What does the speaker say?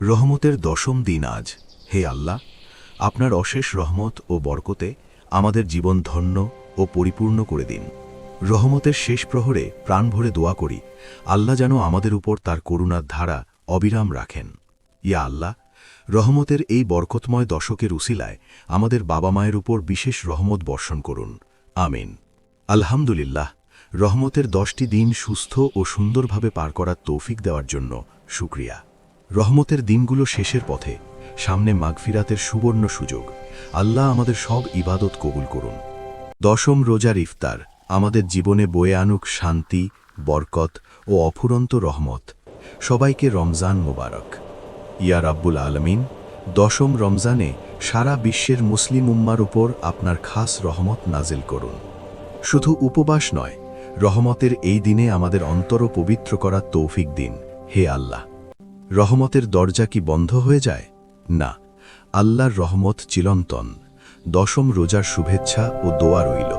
রহমতের দশম দিন আজ। হে আল্লাহ, আপনার অশেষ রহমত ও বরকতে আমাদের জীবন ধন্য ও পরিপূর্ণ করে দিন। রহমতের শেষ প্রহরে প্রাণ ভরে দোয়া করি, আল্লাহ যেন আমাদের উপর তার করুণার ধারা অবিরাম রাখেন। ইয়া আল্লাহ, রহমতের এই বরকতময় দশকের উসিলায় আমাদের বাবা মায়ের উপর বিশেষ রহমত বর্ষণ করুন। আমিন। আলহামদুলিল্লাহ, রহমতের 10টি দিন সুস্থ ও সুন্দরভাবে পার করার তৌফিক দেওয়ার জন্য শুকরিয়া। রহমতের দিনগুলো শেষের পথে, সামনে মাগফিরাতের সুবর্ণ সুযোগ। আল্লাহ আমাদের সব ইবাদত কবুল করুন। দশম রোজার ইফতার আমাদের জীবনে বয়ে আনুক শান্তি, বরকত ও অফুরন্ত রহমত। সবাইকে রমজান মোবারক। ইয়া রাব্বুল আলামিন, দশম রমজানে সারা বিশ্বের মুসলিম উম্মার উপর আপনার খাস রহমত নাজিল করুন। শুধু উপবাস নয়, রহমতের এই দিনে আমাদের অন্তরও পবিত্র করার তৌফিক দিন। হে আল্লাহ, রহমতের দরজা কি বন্ধ হয়ে যায়? না, আল্লাহর রহমত চিরন্তন। দশম রোজার শুভেচ্ছা ও দোয়া রইল।